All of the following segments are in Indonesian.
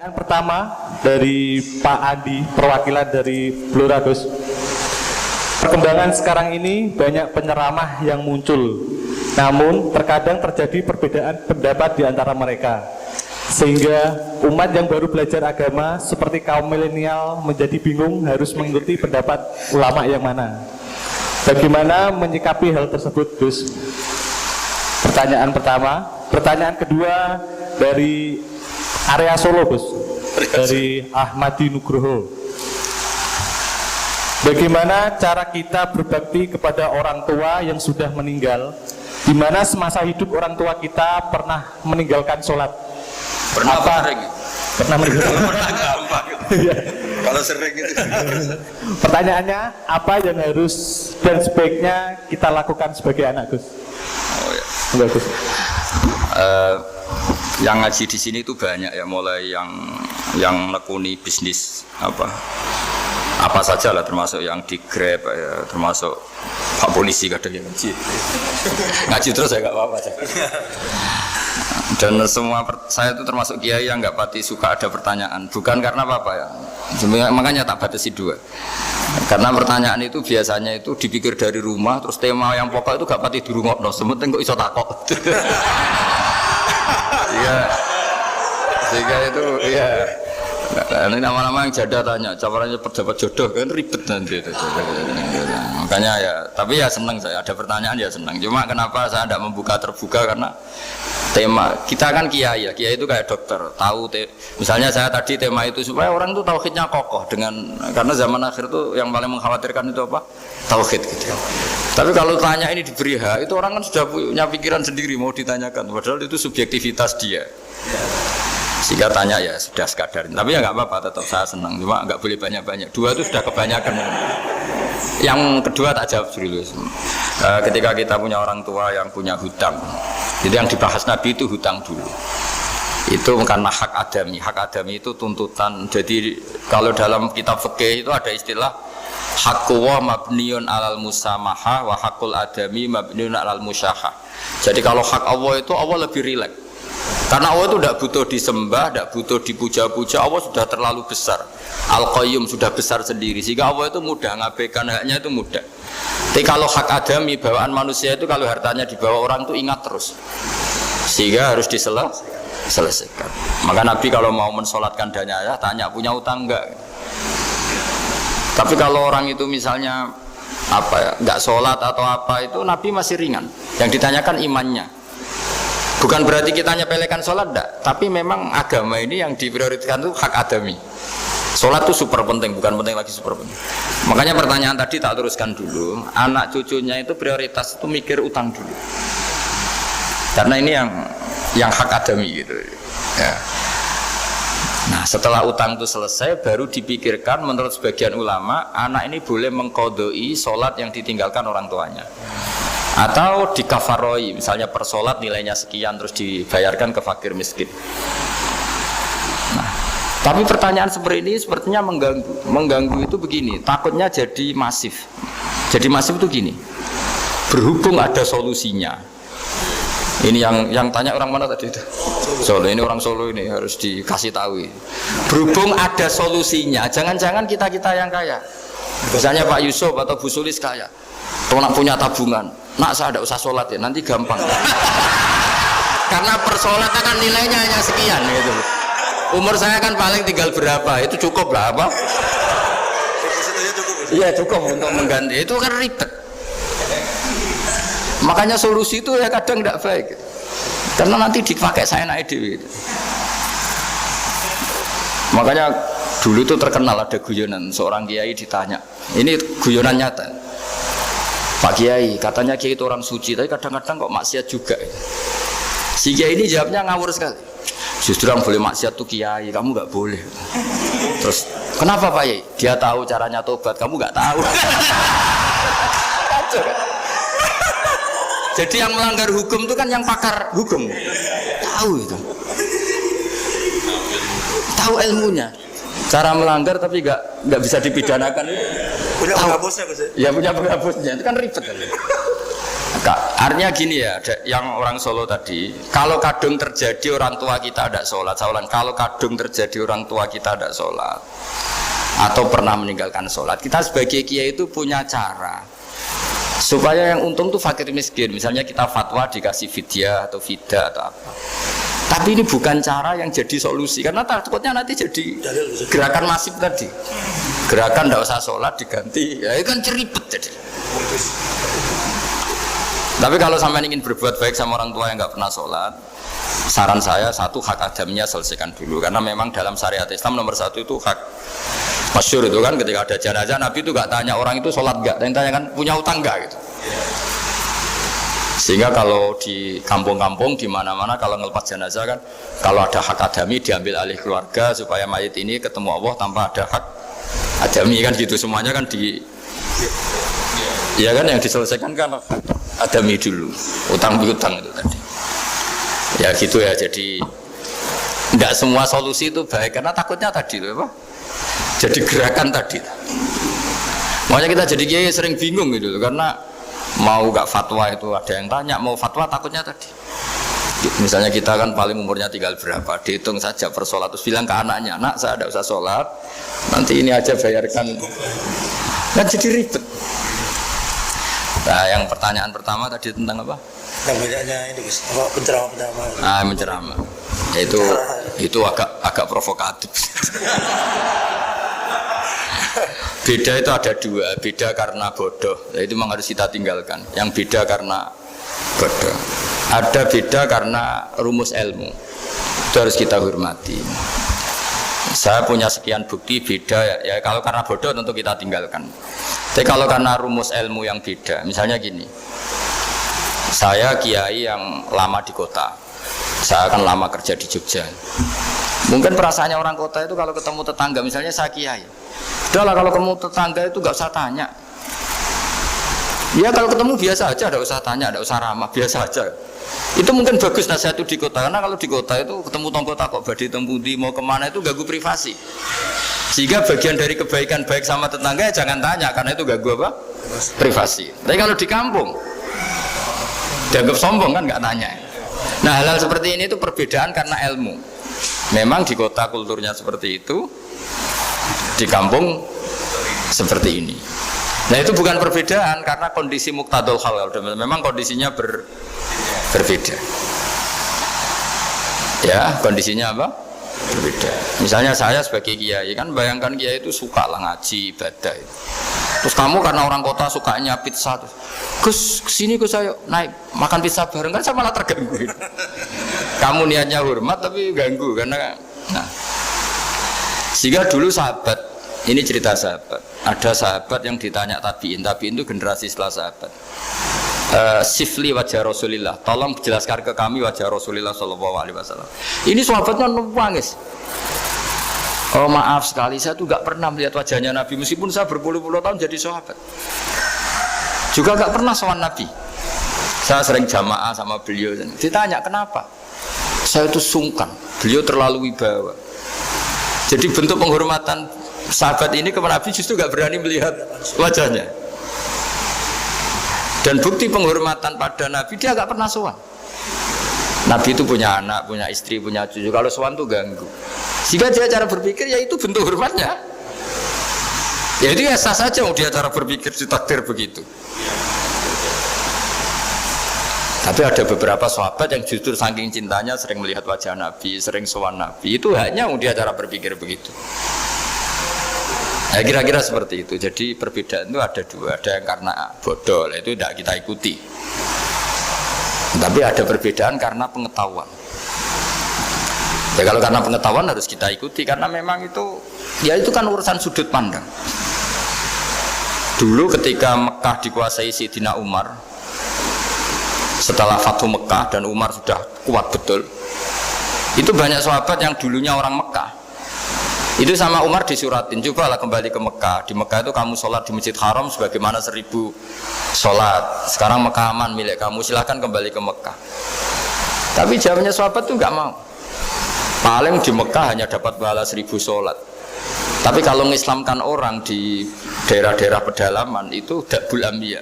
Yang pertama dari Pak Andi, perwakilan dari Blora Gus. Perkembangan sekarang ini banyak penyeramah yang muncul, namun terkadang terjadi perbedaan pendapat di antara mereka, sehingga umat yang baru belajar agama seperti kaum milenial menjadi bingung harus mengikuti pendapat ulama yang mana. Bagaimana menyikapi hal tersebut, Gus? Pertanyaan pertama. Pertanyaan kedua dari area Solo, Gus, dari Ahmadi Nugroho. Bagaimana cara kita berbakti kepada orang tua yang sudah meninggal, di mana semasa hidup orang tua kita pernah meninggalkan sholat? Pernah apa? Sering? Pernah meninggalkan. Pernah gampang. Kalau sering itu. Pertanyaannya, apa yang harus dan sebaiknya kita lakukan sebagai anak, Gus? Oh ya. Enggak, Gus. Yang ngaji di sini itu banyak ya, mulai yang nekuni bisnis apa saja lah, termasuk yang di Grab ya, termasuk Pak Polisi kadang yang ngaji terus ya nggak apa-apa. Dan semua saya itu termasuk kiai yang nggak pati suka ada pertanyaan, bukan karena apa ya, makanya tak batasi dua. Karena pertanyaan itu biasanya itu dipikir dari rumah, terus tema yang pokok itu gak pati di rumah, no, sementing kok iso takok. Iya, sehingga itu ya. Nah, ini nama-nama yang jada tanya, caranya pejabat jodoh kan ribet nanti itu. Makanya ya, tapi ya senang saya ada pertanyaan ya senang. Cuma kenapa saya tidak membuka terbuka, karena tema kita kan kiai ya, kiai itu kayak dokter, tahu misalnya saya tadi tema itu supaya orang itu tauhidnya kokoh karena zaman akhir itu yang paling mengkhawatirkan itu apa? Tauhid gitu. Tapi kalau tanya ini diberi hak, itu orang kan sudah punya pikiran sendiri mau ditanyakan, padahal itu subjektivitas dia. Sehingga tanya ya sudah sekadar, tapi ya nggak apa-apa, tetap saya senang, cuma nggak boleh banyak-banyak. Dua itu sudah kebanyakan. Yang kedua tak jawab dulu. Ketika kita punya orang tua yang punya hutang, jadi yang dibahas Nabi itu hutang dulu. Itu karena hak adami. Hak adami itu tuntutan. Jadi kalau dalam kitab fikih itu ada istilah haqqu wa mabniun alal musamaha wa haqqul adami mabniun alal musyahah. Jadi kalau hak Allah itu Allah lebih rileks. Karena Allah itu tidak butuh disembah, tidak butuh dipuja-puja, Allah sudah terlalu besar. Al-Qayyum sudah besar sendiri, sehingga Allah itu mudah, ngabaikan haknya itu mudah. Tapi kalau hak adami, bawaan manusia itu kalau hartanya dibawa orang itu ingat terus, sehingga harus diselesaikan. Maka Nabi kalau mau mensolatkan danyanya, tanya punya utang enggak. Tapi kalau orang itu misalnya enggak sholat atau apa, itu Nabi masih ringan. Yang ditanyakan imannya. Bukan berarti kita nyepelekan sholat, enggak. Tapi memang agama ini yang diprioritaskan itu hak adami. Sholat itu super penting, bukan penting lagi super penting. Makanya pertanyaan tadi tak teruskan dulu. Anak cucunya itu prioritas itu mikir utang dulu. Karena ini yang hak adami gitu. Ya. Nah setelah utang itu selesai, baru dipikirkan menurut sebagian ulama, anak ini boleh mengkodoi sholat yang ditinggalkan orang tuanya. Atau dikafaroi, misalnya per sholat nilainya sekian terus dibayarkan ke fakir miskin. Nah, tapi pertanyaan seperti ini sepertinya mengganggu itu begini, takutnya jadi masif. Jadi masif itu gini, berhubung ada solusinya. Ini yang tanya orang mana tadi itu? Solo, ini orang Solo ini harus dikasih tahu. Berhubung ada solusinya, jangan-jangan kita yang kaya. Misalnya Pak Yusuf atau Bu Sulis kaya, kalau nak punya tabungan, nak saya tidak usah sholat ya, nanti gampang. Karena per sholat kan nilainya hanya sekian gitu. Umur saya kan paling tinggal berapa, itu cukup lah apa? Iya cukup untuk mengganti, itu kan ribet. Makanya solusi itu ya kadang tidak baik gitu. Karena nanti dipakai saya naik dewi gitu. Makanya dulu itu terkenal ada guyonan, seorang kiai ditanya, ini guyonan nyata, Pak Kiai, katanya Kiai itu orang suci, tapi kadang-kadang kok maksiat juga. Si Kiai ini jawabnya ngawur sekali. Justru yang boleh maksiat tuh Kiai, kamu nggak boleh. Terus kenapa Pak Kiai? Dia tahu caranya tobat, kamu nggak tahu. Jadi yang melanggar hukum itu kan yang pakar hukum, tahu itu, tahu ilmunya. Cara melanggar tapi nggak bisa dipidanakan. Punya penghapusnya, Gus? Ya punya penghapusnya, itu kan ribet. Artinya gini ya, yang orang Solo tadi, kalau kadung terjadi orang tua kita ada sholat, saya ulang, kalau kadung terjadi orang tua kita ada sholat atau pernah meninggalkan sholat, kita sebagai kiai itu punya cara supaya yang untung tuh fakir miskin. Misalnya kita fatwa dikasih fidyah atau fida atau apa. Tapi ini bukan cara yang jadi solusi, karena takutnya nanti jadi gerakan masif tadi. Gerakan tidak usah sholat diganti, ya itu kan ceribet jadi. Tapi kalau sampai ingin berbuat baik sama orang tua yang nggak pernah sholat, saran saya satu, hak adamnya selesaikan dulu, karena memang dalam syariat Islam nomor satu itu hak. Masyhur itu kan ketika ada jenazah, Nabi itu nggak tanya orang itu sholat nggak, dan tanya kan punya utang nggak gitu. Sehingga kalau di kampung-kampung di mana-mana kalau ngelepas jenazah kan, kalau ada hak adami diambil alih keluarga supaya mayit ini ketemu Allah tanpa ada hak adami kan gitu, semuanya kan ya kan yang diselesaikan kan adami dulu, utang piutang itu tadi. Ya gitu ya, jadi tidak semua solusi itu baik karena takutnya tadi itu apa? Jadi gerakan tadi. Makanya kita jadi kiai sering bingung gitu karena mau gak fatwa itu ada yang tanya, mau fatwa takutnya tadi. Misalnya kita kan paling umurnya tinggal berapa, dihitung saja per sholat, terus bilang ke anaknya, nak saya tidak usah sholat, nanti ini aja bayarkan, kan jadi ribet. Nah yang pertanyaan pertama tadi tentang apa? Yang banyaknya ini Gus, apa penceramah. Menceramah. Itu agak provokatif. Beda itu ada dua, beda karena bodoh, itu memang harus kita tinggalkan. Yang beda karena bodoh. Ada beda karena rumus ilmu, itu harus kita hormati. Saya punya sekian bukti beda ya kalau karena bodoh tentu kita tinggalkan. Tapi kalau karena rumus ilmu yang beda, misalnya gini, saya kiai yang lama di kota, saya akan lama kerja di Jogja. Mungkin perasaannya orang kota itu kalau ketemu tetangga, misalnya saya kiai, udahlah kalau ketemu tetangga itu gak usah tanya. Ya kalau ketemu biasa aja, tidak usah tanya, tidak usah ramah, biasa aja. Itu mungkin bagus nasihat itu di kota, karena kalau di kota itu ketemu tonggo takok badi tempundi mau kemana itu ganggu privasi. Sehingga bagian dari kebaikan baik sama tetangga ya jangan tanya, karena itu ganggu apa? Privasi. Tapi kalau di kampung dianggap sombong kan nggak tanya. Nah hal-hal seperti ini itu perbedaan karena ilmu. Memang di kota kulturnya seperti itu, di kampung seperti ini. Nah itu bukan perbedaan karena kondisi muqtadul hal, memang kondisinya berbeda. Ya kondisinya apa? Berbeda. Misalnya saya sebagai kiai kan, bayangkan kiai itu suka lah ngaji ibadah. Terus kamu karena orang kota sukanya pizza, terus Gus kesini Gus ayo naik makan pizza bareng, kan saya malah terganggu. Kamu niatnya hormat tapi ganggu karena nah. Sehingga dulu sahabat, ini cerita sahabat, ada sahabat yang ditanya tabiin itu generasi setelah sahabat. Sifli wajah Rasulillah, tolong jelaskan ke kami wajah Rasulillah Shallallahu Alaihi Wasallam. Ini sahabatnya nangis. Oh maaf sekali, saya tuh gak pernah melihat wajahnya Nabi meskipun saya berpuluh-puluh tahun jadi sahabat. Juga gak pernah sowan Nabi. Saya sering jamaah sama beliau. Ditanya kenapa? Saya itu sungkan. Beliau terlalu wibawa. Jadi bentuk penghormatan sahabat ini kepada Nabi justru gak berani melihat wajahnya. Dan bukti penghormatan pada Nabi, dia gak pernah sowan. Nabi itu punya anak, punya istri, punya cucu. Kalau sowan itu ganggu. Jika dia cara berpikir, ya itu bentuk hormatnya. Ya itu ya sah saja dia cara berpikir ditakdir begitu. Tapi ada beberapa sahabat yang justru saking cintanya sering melihat wajah Nabi, sering sowan Nabi. Itu hanya dia cara berpikir begitu. Ya kira-kira seperti itu. Jadi perbedaan itu ada dua. Ada yang karena bodoh, itu tidak kita ikuti. Tapi ada perbedaan karena pengetahuan. Ya kalau karena pengetahuan harus kita ikuti, karena memang itu, ya itu kan urusan sudut pandang. Dulu ketika Mekah dikuasai Sayyidina Umar, setelah Fathu Mekah dan Umar sudah kuat betul, itu banyak sahabat yang dulunya orang Mekah. Itu sama Umar disuratin, cobalah kembali ke Mekah. Di Mekah itu kamu sholat di Masjid Haram sebagaimana 1000 sholat. Sekarang Mekah aman milik kamu, silahkan kembali ke Mekah. Tapi jawabnya sahabat itu nggak mau. Paling di Mekah hanya dapat pahala 1000 sholat. Tapi kalau mengislamkan orang di daerah-daerah pedalaman itu dakbul ambiya.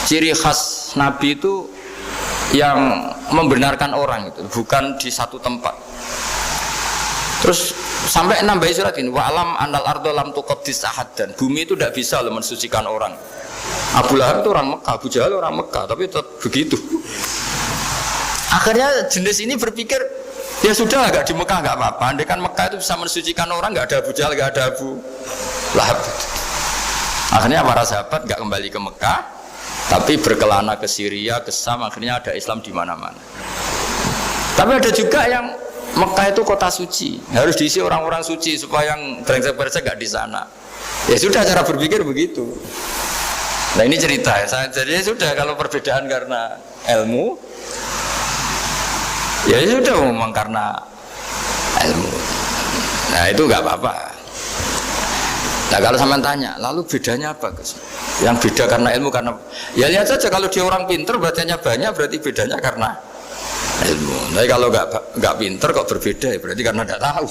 Ciri khas Nabi itu yang membenarkan orang itu, bukan di satu tempat. Terus sampai nambahi surat ini, wa alam anal ardo lam tuqaddis ahad, dan bumi itu tidak bisa loh mensucikan orang. Abu Lahab itu orang Mekah, Abu Jahal orang Mekah, tapi tetap begitu. Akhirnya jenis ini berpikir, ya sudah nggak di Mekah nggak apa-apa. Andai kan Mekah itu bisa mensucikan orang, nggak ada Abu Jahal, nggak ada Abu Lahab. Akhirnya para sahabat nggak kembali ke Mekah, tapi berkelana ke Syria, ke Sam. Akhirnya ada Islam di mana-mana. Tapi ada juga yang Mekah itu kota suci, harus diisi orang-orang suci supaya yang brengsek-brengsek nggak di sana. Ya sudah, cara berpikir begitu. Nah ini cerita ya. Jadi sudah, kalau perbedaan karena ilmu, ya sudah memang karena ilmu. Nah itu nggak apa-apa. Nah kalau sampean tanya, lalu bedanya apa, Gus? Yang beda karena ilmu, karena ya lihat saja, kalau dia orang pinter berarti banyak, berarti bedanya karena ilmu. Tapi kalau nggak pinter kok berbeda, ya berarti karena nggak tahu.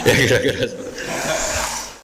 Ya kira-kira seperti itu.